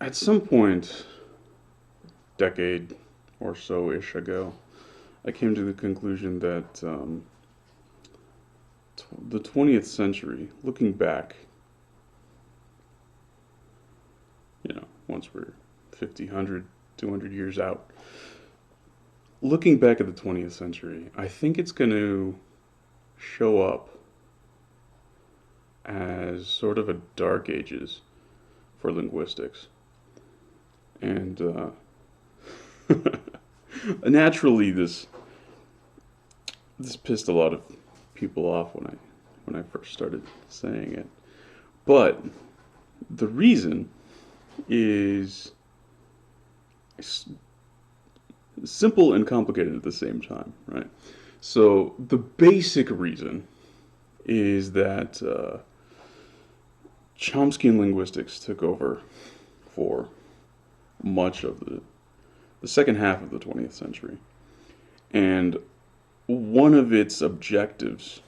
At some point, decade or so-ish ago, I came to the conclusion that the 20th century, looking back, once we're 50, 100, 200 years out, looking back at the 20th century, I think it's going to show up as sort of a dark ages for linguistics. And naturally, this pissed a lot of people off when I first started saying it. But the reason is simple and complicated at the same time, right? So the basic reason is that Chomsky linguistics took over for much of the second half of the 20th century. And one of its objectives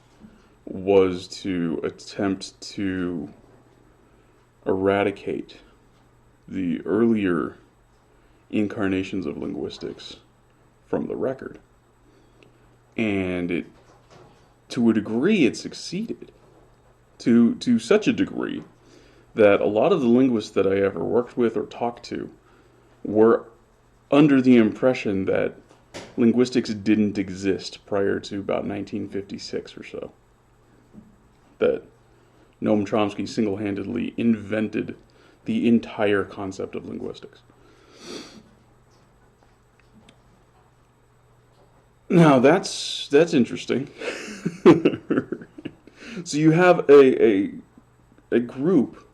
was to attempt to eradicate the earlier incarnations of linguistics from the record. And to a degree, it succeeded. To such a degree that a lot of the linguists that I ever worked with or talked to were under the impression that linguistics didn't exist prior to about 1956 or so. That Noam Chomsky single-handedly invented the entire concept of linguistics. Now that's interesting. So you have a group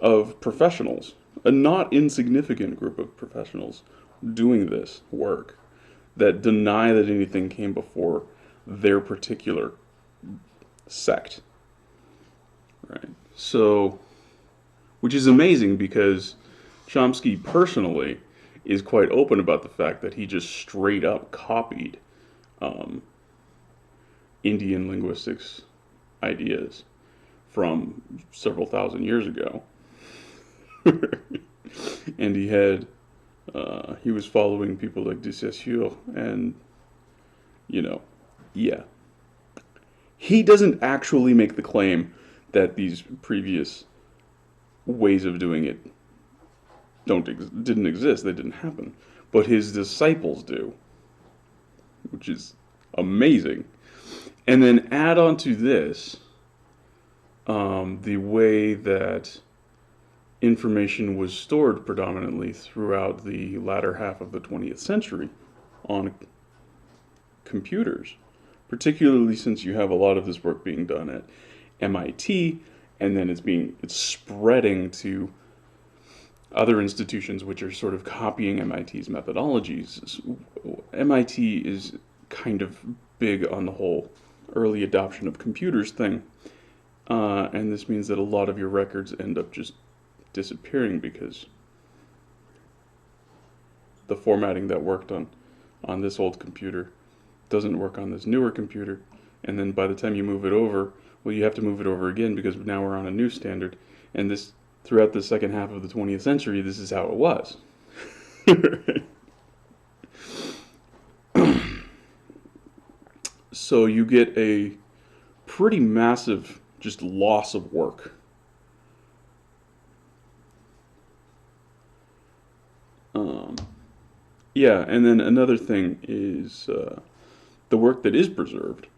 of professionals, a not insignificant group of professionals doing this work that deny that anything came before their particular sect. Right? So, which is amazing because Chomsky personally is quite open about the fact that he just straight up copied Indian linguistics ideas from several thousand years ago. And he was following people like de Saussure, and yeah, he doesn't actually make the claim that these previous ways of doing it didn't exist, they didn't happen, but his disciples do, which is amazing. And then add on to this the way that information was stored predominantly throughout the latter half of the 20th century on computers, particularly since you have a lot of this work being done at MIT, and then it's spreading to other institutions which are sort of copying MIT's methodologies. MIT is kind of big on the whole early adoption of computers thing, and this means that a lot of your records end up just disappearing because the formatting that worked on this old computer doesn't work on this newer computer, and then by the time you move it over, well, you have to move it over again because now we're on a new standard, and this throughout the second half of the 20th century, this is how it was. So you get a pretty massive just loss of work. Yeah, and then another thing is the work that is preserved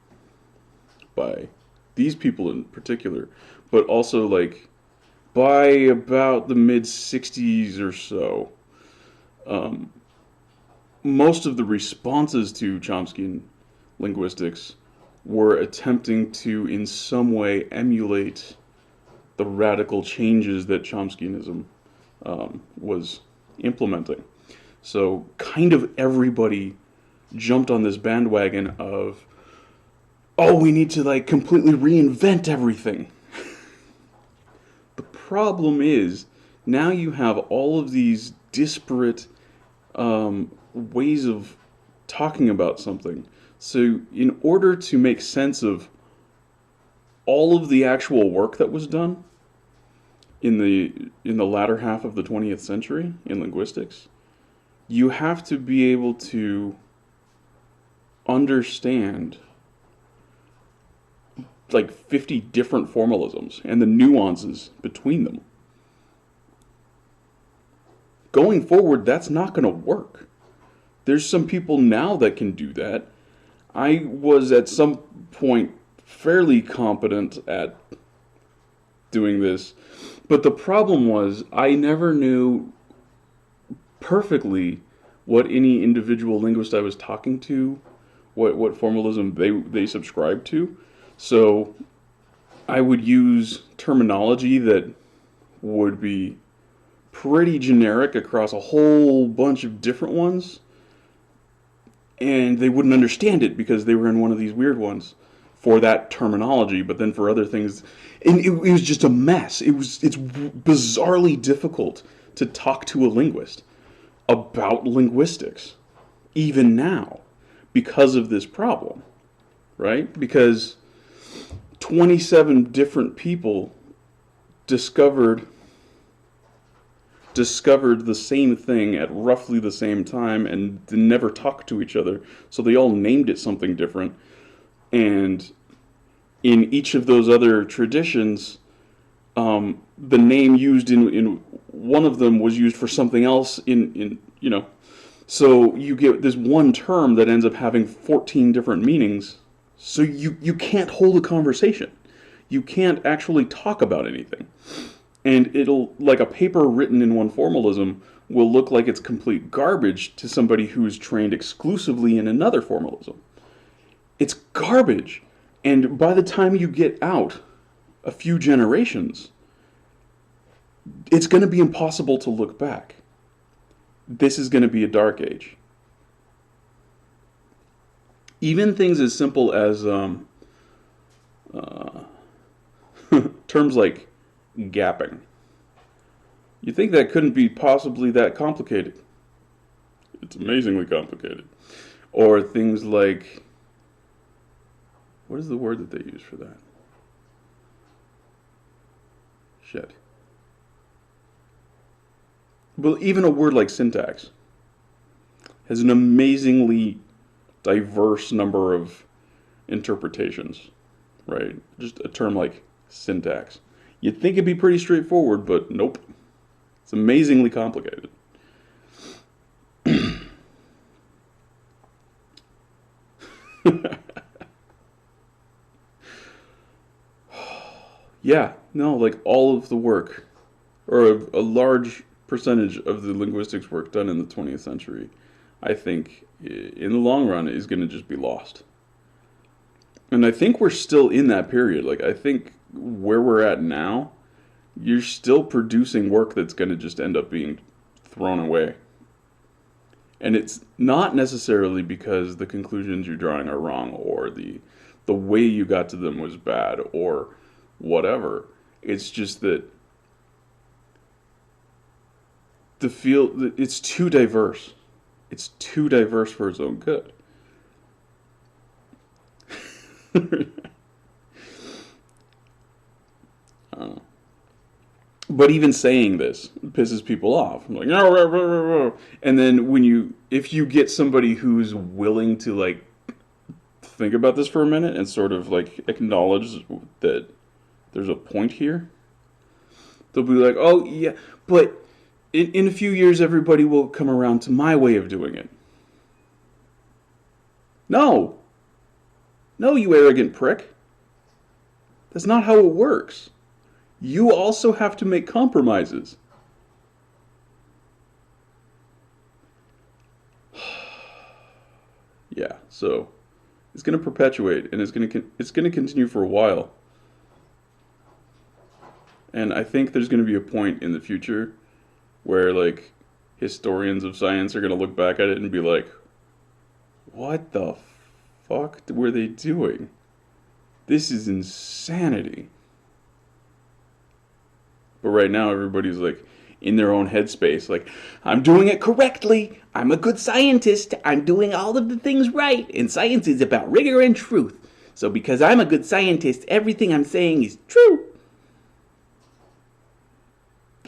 by these people in particular, but also like by about the mid-60s or so, most of the responses to Chomsky linguistics were attempting to in some way emulate the radical changes that Chomskyanism was implementing. So kind of everybody jumped on this bandwagon of, oh, we need to like completely reinvent everything. The problem is, now you have all of these disparate ways of talking about something. So in order to make sense of all of the actual work that was done, in the latter half of the 20th century in linguistics, you have to be able to understand like 50 different formalisms and the nuances between them. Going forward, that's not going to work. There's some people now that can do that. I was at some point fairly competent at doing this, but the problem was I never knew perfectly what any individual linguist I was talking to, what formalism they subscribed to. So I would use terminology that would be pretty generic across a whole bunch of different ones, and they wouldn't understand it because they were in one of these weird ones for that terminology, but then for other things, and it was just a mess. It's bizarrely difficult to talk to a linguist about linguistics, even now, because of this problem, right? Because 27 different people discovered the same thing at roughly the same time and never talked to each other, so they all named it something different. And in each of those other traditions, the name used in one of them was used for something else in so you get this one term that ends up having 14 different meanings. So you can't hold a conversation. You can't actually talk about anything. And it'll, like a paper written in one formalism will look like it's complete garbage to somebody who's trained exclusively in another formalism. It's garbage. And by the time you get out a few generations, it's going to be impossible to look back. This is going to be a dark age. Even things as simple as terms like gapping. You think that couldn't be possibly that complicated? It's amazingly complicated. Or things like, what is the word that they use for that? Shit. Well, even a word like syntax has an amazingly diverse number of interpretations, right? Just a term like syntax. You'd think it'd be pretty straightforward, but nope. It's amazingly complicated. Yeah, no, like all of the work, or a large percentage of the linguistics work done in the 20th century, I think, in the long run, is going to just be lost. And I think we're still in that period. Like, I think where we're at now, you're still producing work that's going to just end up being thrown away. And it's not necessarily because the conclusions you're drawing are wrong, or the way you got to them was bad, or whatever. It's just that the field, it's too diverse. It's too diverse for its own good. But even saying this pisses people off. I'm like, no, and then if you get somebody who's willing to like think about this for a minute and sort of like acknowledge that there's a point here, they'll be like, oh yeah, but in a few years everybody will come around to my way of doing it. No, you arrogant prick. That's not how it works. You also have to make compromises. Yeah, so it's going to perpetuate, and it's going to continue for a while. And I think there's going to be a point in the future where like historians of science are going to look back at it and be like, what the fuck were they doing? This is insanity. But right now everybody's like in their own headspace, like, I'm doing it correctly, I'm a good scientist, I'm doing all of the things right, and science is about rigor and truth. So because I'm a good scientist, everything I'm saying is true.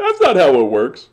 That's not how it works.